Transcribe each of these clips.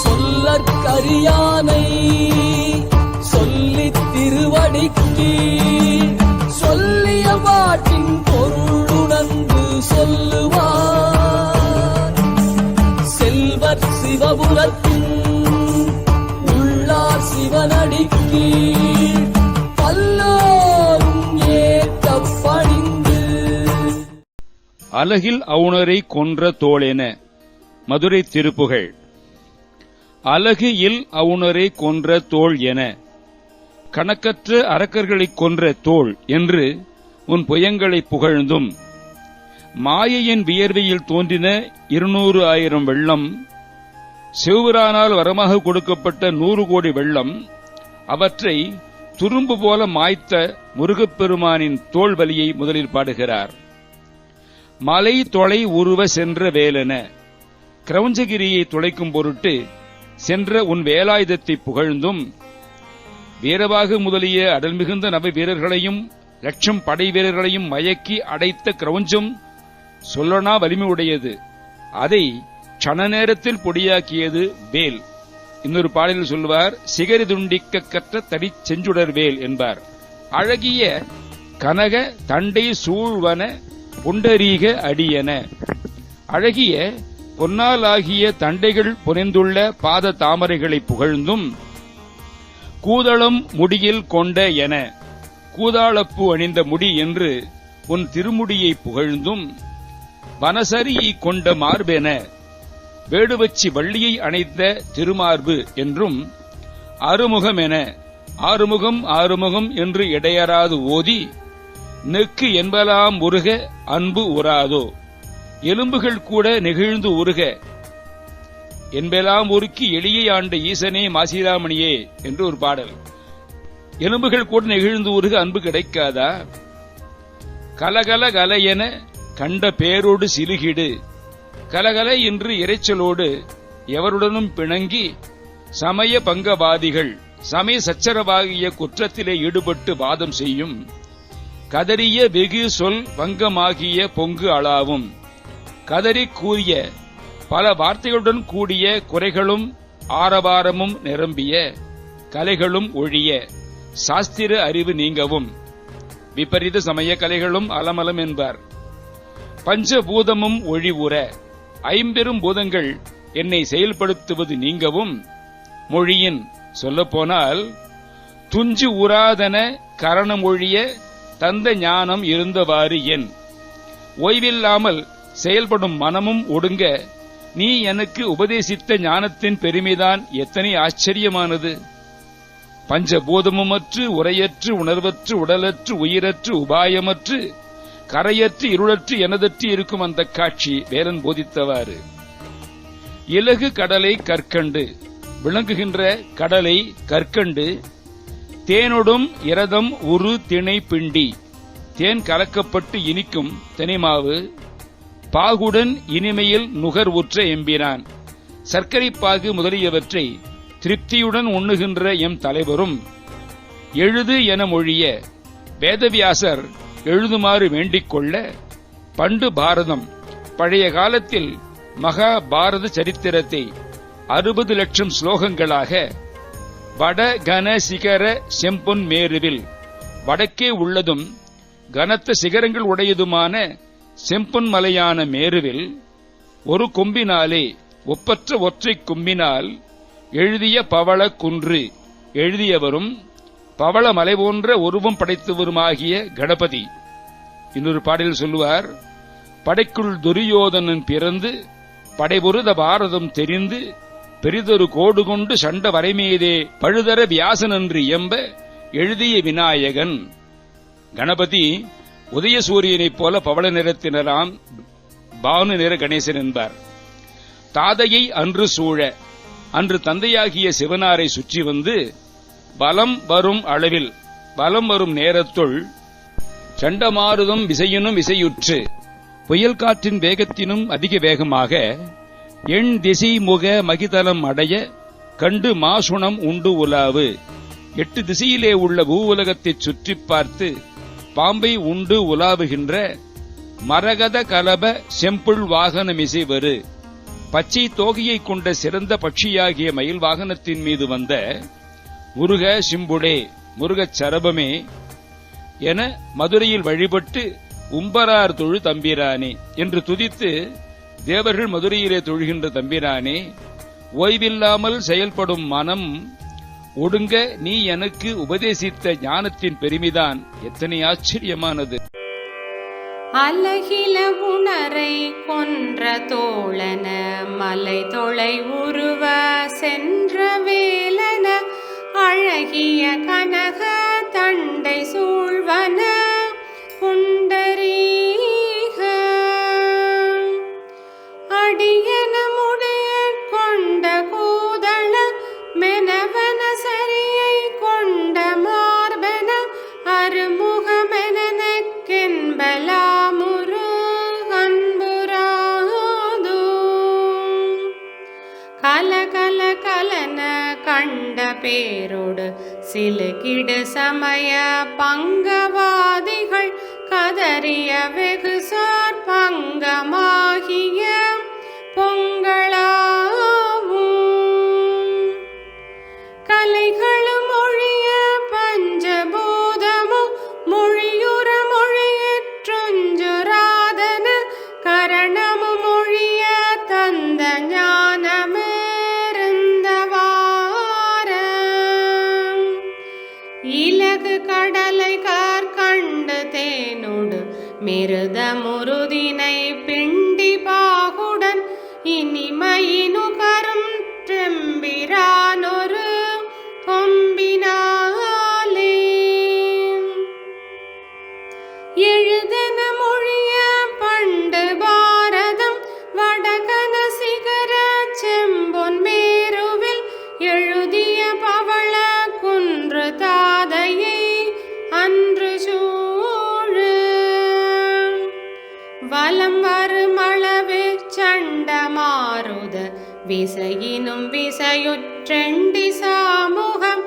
சொல்லற்கரியானை சொல்லித் திருவடிக்கு சொல்லிய பாட்டின் பொருளுணர்ந்து சொல்லுவார். செல்வர் சிவபுரத்தின் உள்ளார் சிவனடிக்கு பல்லோரும் ஏற்ற பணிந்து. அலகில் அவுணரை கொன்ற தோளென. மதுரை திருப்புகழ். அலகு இல் அவுணரை கொன்ற தோள் என, கணக்கற்ற அரக்கர்களைக் கொன்ற தோள் என்று உன் புயங்களை புகழ்ந்தும், மாயையின் வியர்வையில் தோன்றின 200,000 வெள்ளம், சிவபிரானால் வரமாக கொடுக்கப்பட்ட 100 கோடி வெள்ளம், அவற்றை துரும்பு போல மாய்த்த முருகப்பெருமானின் தோள் வலியை முதலில் பாடுகிறார். மலை தொலை உருவ சென்ற வேலென, கிரௌஞ்சகிரியை துளைக்கும் பொருட்டு சென்ற உன் வேலாயுதத்தை புகழ்ந்தும், வீரபாகு முதலிய அடல் மிகுந்த நவ வீரர்களையும் 1,00,000 படை வீரர்களையும் மயக்கி அடைத்த கிரௌஞ்சம் சொல்லனா வலிமை உடையது, அதை சண நேரத்தில் பொடியாக்கியது வேல். இன்னொரு பாடலில் சொல்லுவார், சிகரி துண்டிக்க கற்ற தடி செஞ்சுடர் வேல் என்பார். அழகிய கனக தண்டை சூழ்வன புண்டரீக அடியன, அழகிய பொன்னாலாகிய தண்டைகள் புனைந்துள்ள பாத தாமரைகளை புகழ்ந்தும், கூதளம் முடியில் கொண்ட என, கூதாளப்பூ அணிந்த முடி என்று உன் திருமுடியை புகழ்ந்தும், வனசரியை கொண்ட மார்பென, வேடுவச்சி வள்ளியை அணைத்த திருமார்பு என்றும், அறுமுகம் என, ஆறுமுகம் ஆறுமுகம் என்று இடையறாது ஓதி, நெக்கு என்பலாம் உருக அன்பு உறாதோ, எலும்புகள் கூட நெகிழ்ந்து உருக என்பெல்லாம் உருக்கி எளியை ஆண்ட ஈசனே மாசிலாமணியே என்று ஒரு பாடல். எலும்புகள் கூட நெகிழ்ந்து உருக அன்பு கிடைக்காதா? கலகல கலையென கண்ட பேரோடு சிலுகிடு, கலகல என்று இறைச்சலோடு எவருடனும் பிணங்கி, சமய பங்கவாதிகள் சமய சச்சரவாகிய குற்றத்திலே ஈடுபட்டு வாதம் செய்யும், கதறிய வெகு சொல் வங்கமாகிய பொங்கு அளாவும், கதறி கூறிய பல வார்த்தைகளுடன் கூடிய குறைகளும் ஆரவாரமும் நிரம்பிய கலைகளும் ஒழிய சாஸ்திர அறிவு நீங்கவும், விபரீத சமய கலைகளும் அலமலம் என்பார். பஞ்சபூதமும் ஒழிவுற, 50 பூதங்கள் என்னை செயல்படுத்துவது நீங்கவும், மொழியின் சொல்லப்போனால் துஞ்சு உராதன கரணம் ஒழிய தந்த ஞானம் இருந்தவாறு என், ஓய்வில்லாமல் செயல்படும் மனமும் ஒடுங்க நீ எனக்கு உபதேசித்த ஞானத்தின் பெருமைதான் எத்தனை ஆச்சரியமானது. பஞ்சபூதமுமற்று உரையற்று உணர்வற்று உடலற்று உயிரற்று உபாயமற்று கரையற்று இருளற்று எனதற்று இருக்கும் அந்த காட்சி வேலன் போதித்தவாறு. இலகு கடலை கற்கண்டு, விளங்குகின்ற கடலை கற்கண்டு, தேனொடும் இரதம் உரு திணை பிண்டி, தேன் கலக்கப்பட்டு இனிக்கும் தினைமாவு, பாகுடன் இனிமையில் நுகர் உற்ற எம்பினான், சர்க்கரை பாகு முதலியவற்றை திருப்தியுடன் உண்ணுகின்ற எம் தலைவரும், எழுது என மொழிய வேதவியாசர் எழுதுமாறு வேண்டிக் கொள்ள, பண்டு பாரதம் பழைய காலத்தில் மகாபாரத சரித்திரத்தை 60 லட்சம் ஸ்லோகங்களாக வட கன சிகர செம்பொன் மேருவில், வடக்கே உள்ளதும் கனத்த சிகரங்கள் உடையதுமான செம்பொன் மலையான மேருவில் ஒரு கொம்பினாலே ஒப்பற்ற ஒற்றை கொம்பினால் எழுதிய பவள குன்று எழுதியவரும் பவள மலை போன்ற உருவம் படைத்தவருமாகிய கணபதி. இன்னொரு பாடலில் சொல்லுவார், படைக்குள் துரியோதனன் பிறந்து படைபொருத பாரதம் தெரிந்து பெரிதொரு கோடு கொண்டு சண்ட வரைமீதே பழுதர வியாசனன்று எம்ப எழுதிய விநாயகன். கணபதி உதயசூரியனைப் போல பவள நிறத்தினராம், பானு நிற கணேசன் என்பார். தாதையை அன்று சூழ, அன்று தந்தையாகிய சிவனாரை சுற்றி வந்து வலம் வரும் அளவில், வலம் வரும் நேரத்துள் சண்டமாருதம் விசையினும் விசையுற்று புயல் காற்றின் வேகத்தினும் அதிக வேகமாக எண் திசை முக மகிதலம் அடைய கண்டு மாசுணம் உண்டு உலாவு 8 திசையிலே உள்ள பூவுலகத்தை சுற்றிப் பார்த்து பாம்பை உண்டு உலாவுகின்ற மரகத கலப செம்புள் வாகனமிசை வரு பச்சை தோகையைக் கொண்ட சிறந்த பட்சியாகிய மயில் வாகனத்தின் மீது வந்த முருக சிம்புடே முருகச் சரபமே என மதுரையில் வழிபட்டு உம்பரார் தொழு தம்பிரானே என்று துதித்து தேவர்கள் மதுரையிலே தொழுகின்ற தம்பிரானே, ஓய்வில்லாமல் செயல்படும் மனம் ஒடுங்க நீ எனக்கு உபதேசித்த ஞானத்தின் பெருமைதான் எத்தனை ஆச்சரியமானது. அலகில உணரை கொன்ற தோழன மலை தொலை உருவ சென்ற வேலன அழகிய கனக தண்டை சூழ்வன புண்டரீக அடியன முடிய கொண்ட கூதள மெனவன சரியை கொண்ட மார்பன அருமுகமெனக்கென்பலாமுரு அன்புராதோ கலகல கலன கண்ட பேரோடு சிலுகிடு சமய பங்கவாதிகள் கதறிய வெகு சார் பங்கமாகிய பொங்களாவும் கலைகளும் மொழிய பஞ்சபூதமும் மொழியுற மொழியற்றொஞ்சுராதன கரணமும் மொழிய தந்த ஞானமேருந்தவார இலகு கடலை கண்டு தேனோடு மிருத முருதினை பிண்டி பாகுடன் இனிமையினு கரும் செம்பிரானொரு கொம்பினாலே எழுதன மொழிய பண்டு பாரதம் வடகன சிகர செம்பொன் மேருவில் எழுதிய பவள குன்று தாதையை அன்று சூழு வலம் வருமளவு சண்ட மாருத விசையினும் விசையுற்றெண்டி சாமுகம்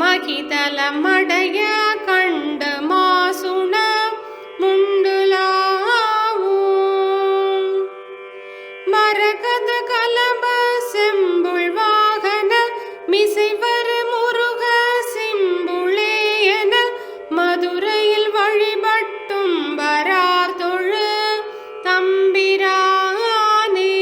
மகிதலம் அடைய கண்டு மாசுண முண்டுலாவும் மரகத கலப செம்புள் வாகன மிசைவரு முருக சிம்புளே என மதுரையில் வழிபட்டும் வரார் தொழு தம்பிரானே.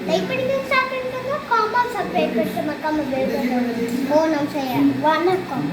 லைக் பண்ணுங்க, ஷேர் பண்ணுங்க, காமெண்ட் சப்ஸ்கிரைப் பண்ணுங்க, மறக்காம பெல் பட்டன். ஓ நம்ம செய்ய வணக்கம்.